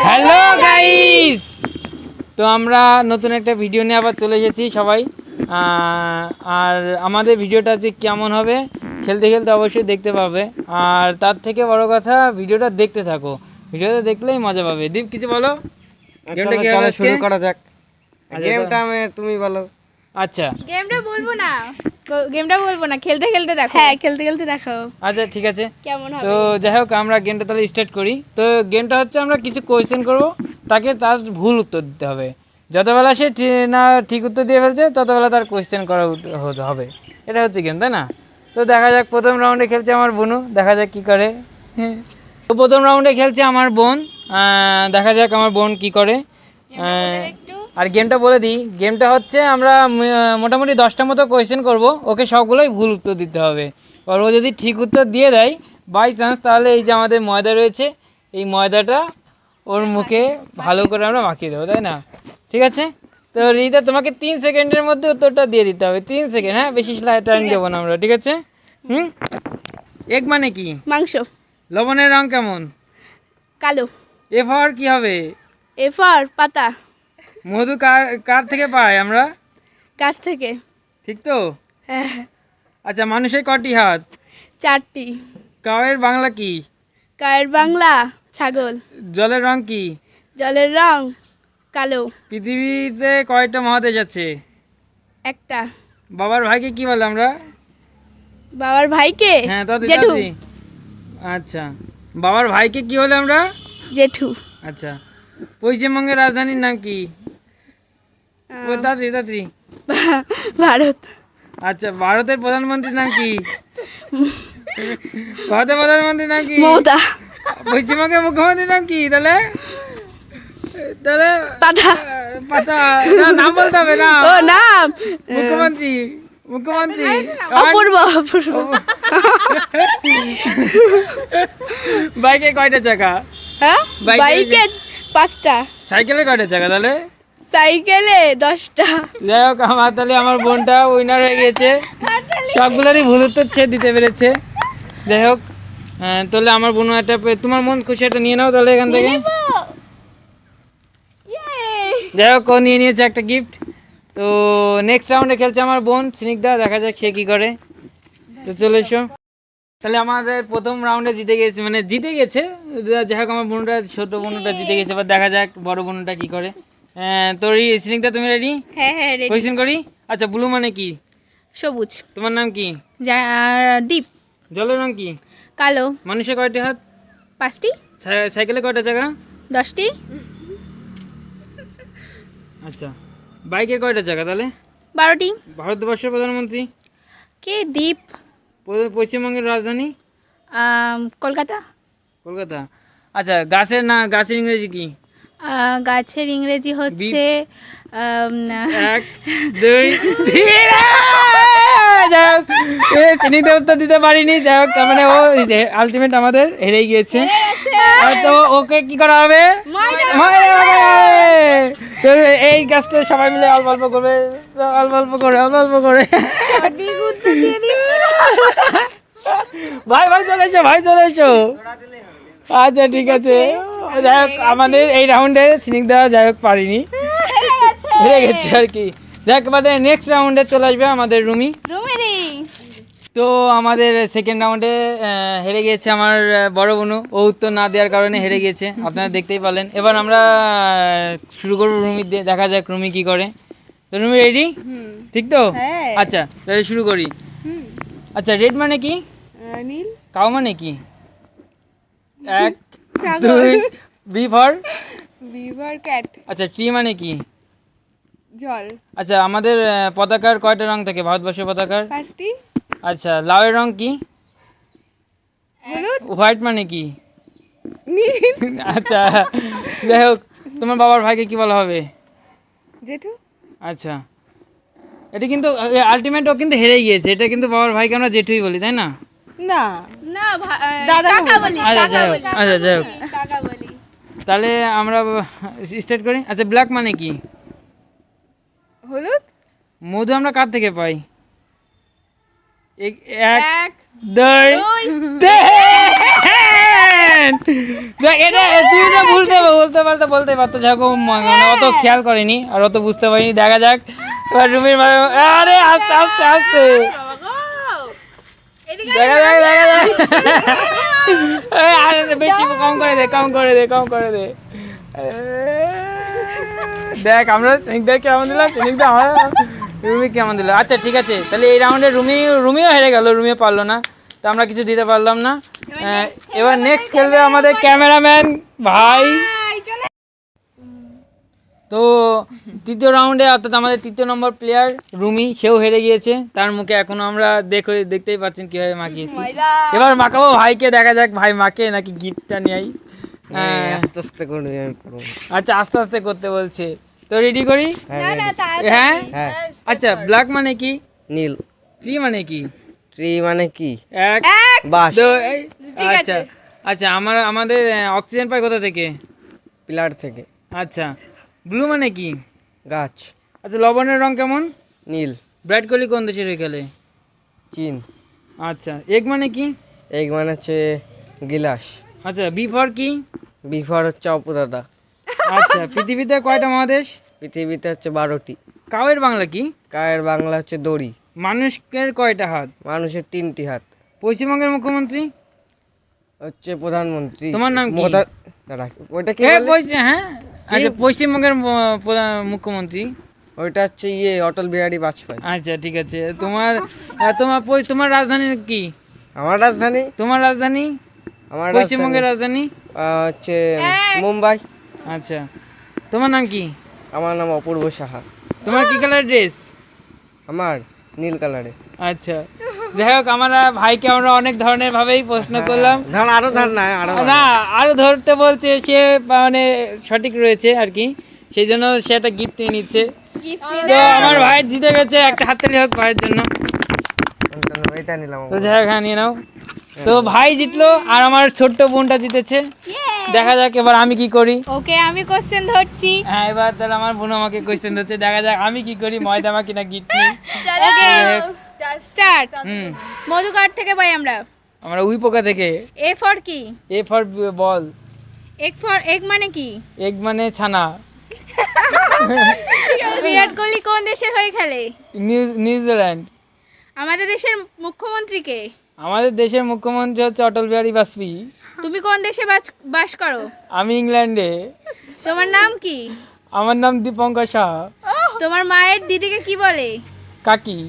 Hello guys, তো আমরা নতুন একটা ভিডিও নিয়ে আবার চলে এসেছি সবাই। আর আমাদের ভিডিওটা যে কেমন হবে খেলতে খেলতে অবশ্যই দেখতে পাবে। আর তার থেকে বড় কথা, ভিডিওটা দেখতে থাকো, ভিডিওটা দেখলেই মজা পাবে। দীপ কিছু বলো, গেমটা কি হবে? শুরু করা যাক। আচ্ছা, গেমটা তুমি বলো। আচ্ছা গেমটা বলবো না, খেলতে খেলতে দেখো। হ্যাঁ, খেলতে খেলতে দেখো। আচ্ছা ঠিক আছে। কেমন হবে? তো যাই হোক, আমরা গেমটা তাহলে স্টার্ট করি। তো গেমটা হচ্ছে আমরা কিছু কোয়েশ্চেন করব, তাকে তার ভুল উত্তর দিতে হবে। যতবেলা সে না ঠিক উত্তর দিয়ে ফেলছে ততবেলা তার কোয়েশ্চেন করা হবে। এটা হচ্ছে গেম, তাই না? তো দেখা যাক, প্রথম রাউন্ডে খেলছে আমার বোনু, দেখা যাক কি করে। তো প্রথম রাউন্ডে খেলছে আমার বোন, দেখা যাক আমার বোন কি করে। আর গেমটা বলে দিই, গেমটা হচ্ছে আমরা মোটামুটি 10টা মতো কোয়েশ্চেন করব, ওকে সবগুলোই ভুল উত্তর দিতে হবে। আর ও যদি ঠিক উত্তর দিয়ে দেয় বাই চান্স, তাহলে এই যে আমাদের ময়দা রয়েছে, এই ময়দাটা ওর মুখে ভালো করে আমরা মাখিয়ে দেবো, তাই না? ঠিক আছে। তো রিতা, তোমাকে 3 সেকেন্ডের মধ্যে উত্তরটা দিয়ে দিতে হবে। 3 সেকেন্ড, হ্যাঁ, বেশি টাইম দেবো না আমরা, ঠিক আছে? এগ মানে কি? মাংস। লবণের রং কেমন? কালো। এফর কি হবে? এফর পাতা। মধু কার কার থেকে পাই আমরা? গাছ থেকে। ঠিক তো? হ্যাঁ। আচ্ছা, মানুষের কটি হাত? 4টি। কাউয়ের বাংলা কি? কায়ের বাংলা ছাগল। জলের রং কি? জলের রং কালো। পৃথিবীতে কয়টা মহাদেশ আছে? একটা। বাবার ভাইকে কি বলে আমরা? বাবার ভাইকে হ্যাঁ, দাদি জেঠু। দাদি। আচ্ছা, বাবার ভাইকে কি বলে আমরা? জেঠু। আচ্ছা, পশ্চিমবঙ্গের রাজধানীর নাম কি? ও দাদি দাদি। ভারত। আচ্ছা, ভারতের প্রধানমন্ত্রীর নাম কি? ভারতের প্রধানমন্ত্রীর নাম কি? মমতা। পশ্চিমবঙ্গের মুখ্যমন্ত্রীর নাম কি তাহলে? তাহলে পাতা। পাতা না, নাম বলতে হবে না। ও নাম মুখ্যমন্ত্রী মুখ্যমন্ত্রী অপূর্ব। অপূর্ব। বাইকে কয়টা চাকা? হ্যাঁ, বাইকে- বাইকে 5টা। সাইকেলে কয়টা চাকা তাহলে? সাইকেলে 10টা। যাই হোক, আমার তাহলে আমার বোনটা উইনার হয়ে গেছে, সবগুলোরই ভুল উত্তর সে দিতে পেরেছে। যাই হোক, তাহলে আমার বোন একটা তোমার মন খুশি একটা নিয়ে নাও তাহলে এখান থেকে। যাই হোক, ও নিয়ে নিয়েছে একটা গিফট। তো নেক্সট রাউন্ডে খেলছে আমার বোন স্নিগ্ধা, দেখা যাক সে কি করে। তো চলে এসো। তাহলে আমাদের প্রথম রাউন্ডে জিতে গেছে, মানে জিতে গেছে। যাই হোক, আমার বোনটা, ছোট বোনটা জিতে গেছে। এবার দেখা যাক বড় বোনটা কি করে। তো স্নিগ্ধা, তুমি রেডি? হ্যাঁ হ্যাঁ, রেডি। কোয়েশ্চেন করি। আচ্ছা, ব্লু মানে কি? সবুজ। তোমার নাম কি? ডিপ। জলের রং কি? কালো। মানুষের কয়টি হাত? 5টি। সাইকেলে কয়টা চাকা? 10টি। আচ্ছা, বাইকের কয়টা চাকা তাহলে? 12টি। ভারতবর্ষের প্রধানমন্ত্রী? কে? দ্বীপ। পশ্চিমবঙ্গের রাজধানী? কলকাতা। কলকাতা। আচ্ছা, গাছের ইংরেজি কি? গাছের ইংরেজি হচ্ছে 1 2 3। যাই হোক, চিনিতে উত্তর দিতে পারিনি। যাই হোক, তার মানে ও আলটিমেট আমাদের হেরে গিয়েছে। তো ওকে কি করা হবে? তো এই কাজটা সবাই মিলে অল্প অল্প করবে, অল্প অল্প করে, অল্প অল্প করে। ভাই ভাই চলে এসো, ভাই চলে এসো। আচ্ছা ঠিক আছে। যাই হোক, আমাদের এই রাউন্ডে স্নিগ্ধা যাই হোক পারিনি, হেরে গেছে আর কি। যাই হোক, আমাদের নেক্সট রাউন্ডে চলে আসবে আমাদের রুমি। তো আমাদের সেকেন্ড রাউন্ডে হেরে গিয়েছে আমার বড় বোনু, ও উত্তর না দেওয়ার কারণে হেরে গিয়েছে, আপনারা দেখতেই পারলেন। এবার আমরা শুরু করবো রুমি দিয়ে, দেখা যাক রুমি কি করে। তো রুমি রেডি? ঠিক তো? আচ্ছা, তাহলে শুরু করি। আচ্ছা, রেড মানে কি? নীল। কাউ মানে কি? 1 2 বি ফর? ক্যাট। আচ্ছা, ট্রি মানে কি? জল। আচ্ছা, আমাদের পতাকার কয়টা রং থাকে, ভারতবর্ষের পতাকার? 5টি। আচ্ছা, লাউয়ের রং কি? হলুদ। হোয়াইট মানে কি? আচ্ছা, যাই হোক, তোমার বাবার ভাইকে কি বলা হবে? জেঠু। আচ্ছা, এটা কিন্তু আলটিমেট ও কিন্তু হেরে গিয়েছে। এটা কিন্তু বাবার ভাইকে আমরা জেঠুই বলি, তাই না? না না, দাদা বলি। আচ্ছা যাই হোক, আচ্ছা যাই হোক, কাকা বলি। তাহলে আমরা স্টার্ট করি। আচ্ছা, ব্ল্যাক মানে কি? হলুদ। মধু আমরা কার থেকে পাই? 1 1 2 3। নিউজিল্যান্ড। দেখ এটা তুই না বলতে পারতো, যাক ও মানে অত খেয়াল করেনি আর অত বুঝতে পারিনি। দেখা যাক এবার রুমির আরে আস্তে আস্তে আস্তে দেখা যাক। আর বেশি কম করে দে। দেখ আমরা সিনিকদার কেমন দিলাম, সিনিকদা আমার রুমি কেমন দিল। আচ্ছা ঠিক আছে, তাহলে এই রাউন্ডে রুমিও হেরে গেল, রুমিও পারলো না, তো আমরা কিছু দিতে পারলাম না। এবার নেক্সট খেলবে আমাদের ক্যামেরাম্যান ভাই। তো তৃতীয় রাউন্ডে অর্থাৎ আমাদের তৃতীয় নম্বর প্লেয়ার রুমি, সেও হেরে গিয়েছে। তার মুখে এখনো আমরা দেখতেই পাচ্ছেন কিভাবে মাখিয়েছি। এবার মাখাবো ভাইকে, দেখা যাক ভাই মাকে নাকি গিফটটা নিয়ে আই। আস্তে আস্তে করে আচ্ছা আস্তে আস্তে করতে বলছে, তো রেডি করি। হ্যাঁ হ্যাঁ আচ্ছা, ব্ল্যাক মানে কি, নীল, ট্রি মানে কি, ট্রি মানে কি এক বাস, এই, আচ্ছা আচ্ছা আমাদের অক্সিজেন পাই কোথা থেকে, পিলার থেকে, আচ্ছা ব্লু মানে কি, গাছ, আচ্ছা লবণের রং কেমন, নীল, বিরাট কোহলি কোন দেশের হয়ে খেলে, চীন, আচ্ছা এগ মানে কি, এগ মানে হচ্ছে গিলাস, আচ্ছা বি ফর কি, বিফার হচ্ছে অপদাদা, আচ্ছা পৃথিবীতে কয়টা মহাদেশ, পৃথিবীতে হচ্ছে 12টি, কাউয়ের বাংলা কি, কায়ের বাংলা হচ্ছে দড়ি, মানুষের কয়টা হাত, মানুষের 3টি হাত, পশ্চিমবঙ্গের মুখ্যমন্ত্রী, হচ্ছে প্রধানমন্ত্রী। তোমার নাম কি? দাঁড়া, ওইটা কি হ্যাঁ বলে? হ্যাঁ আচ্ছা পশ্চিমবঙ্গের মুখ্যমন্ত্রী, ওইটা হচ্ছে অটল বিহারী বাজপেয়ী। আচ্ছা ঠিক আছে। তোমার তোমার রাজধানী কি, আমার রাজধানী, তোমার রাজধানী, আমার পশ্চিমবঙ্গের রাজধানী, হচ্ছে মুম্বাই। আচ্ছা তোমার নাম কি, আমার নাম অপূর্ব সাহা। তোমার কি কালার ড্রেস, আমার নীল কালারে। আচ্ছা যাই হোক, আমরা ভাইকে আমরা অনেক ধরনের ভাবেই প্রশ্ন করলাম, ধর না আরো না আরো ধরতে বলছে, সে মানে সঠিক রয়েছে আর কি, সেই জন্য সে একটা গিফট নিয়ে নিচ্ছে। তো আমার ভাই জিতে গেছে, একটা হাততালি হোক ভাইয়ের জন্য। এটা নিলাম। তো যাই হোক, হ্যাঁ নিয়ে নাও। তো ভাই জিতলো আর আমার ছোট্ট বোনটা জিতেছে। দেখা যাক এবার আমি কি করি। ওকে, আমি কোশ্চেন ধরছি। হ্যাঁ এবার তাহলে আমার বোন আমাকে কোশ্চেন দিচ্ছে, দেখা যাক আমি কি করি, ময়দা মাখি না গিফট নিই। Okay start. হুম, মধু কার্ড থেকে পাই আমরা। আমরা উই পোকা থেকে। এ ফর কি, এ ফর বল, এগ মানে কি, এগ মানে ছানা, বিরাট কোহলি কোন দেশের হয়ে খেলে, নিউজিল্যান্ড। আমাদের দেশের মুখ্যমন্ত্রী কে, আমাদের দেশের মুখ্যমন্ত্রী হচ্ছে অটল বিহারী বাজপেয়ী। তুমি কোন দেশে বাস করো, আমি ইংল্যান্ডে। তোমার নাম কি, আমার নাম দীপঙ্কর শাহ। তোমার মায়ের দিদিকে কি বলে, কাকি।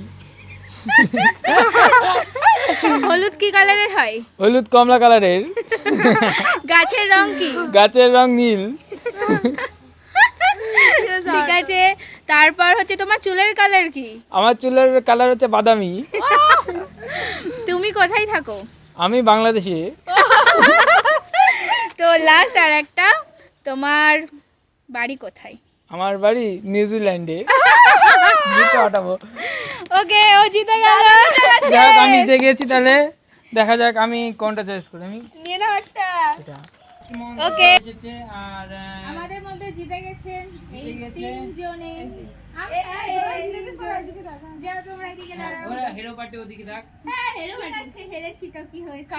হলুদ কি কালারের হয়, হলুদ কমলা কালারের। গাছের রং কি, গাছের রং নীল। ঠিক আছে। তারপর হচ্ছে তোমার চুলের কালার কি, আমার চুলের কালার হচ্ছে বাদামি। তুমি কোথায় থাকো, আমি বাংলাদেশে। তো লাস্ট আর একটা, তোমার বাড়ি কোথায়, আমার বাড়ি নিউজিল্যান্ডে। জিতে হটাবো। ওকে ও জিতে গেল। যাই হোক, আমি জিতে গেছি, তাহলে দেখা যাক আমি কোনটা চয়েস করি। আমি নিয়ে নাও একটা। এটা ওকে, এসেছে আর আমাদের মধ্যে জিতে গেছেন এই তিনজনে। যাও তোমরা এদিকে দাঁড়াও। ওরা হিরো পার্টি ওদিকে থাক। হ্যাঁ হেরেছি তো কি হয়েছে,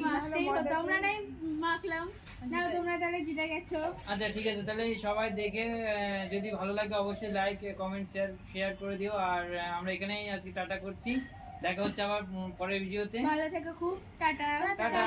মাখতেই হতো, আমরা নাই মাখলাম। নাও তোমরা তাহলে জিতে গেছো। আচ্ছা ঠিক আছে, তাহলে সবাই দেখে যদি ভালো লাগে অবশ্যই লাইক কমেন্ট শেয়ার করে দিও। আর আমরা এখানেই আজকে টাটা করছি, দেখা হচ্ছে আবার পরের ভিডিওতে। ভালো থেকো খুব, টাটা টাটা।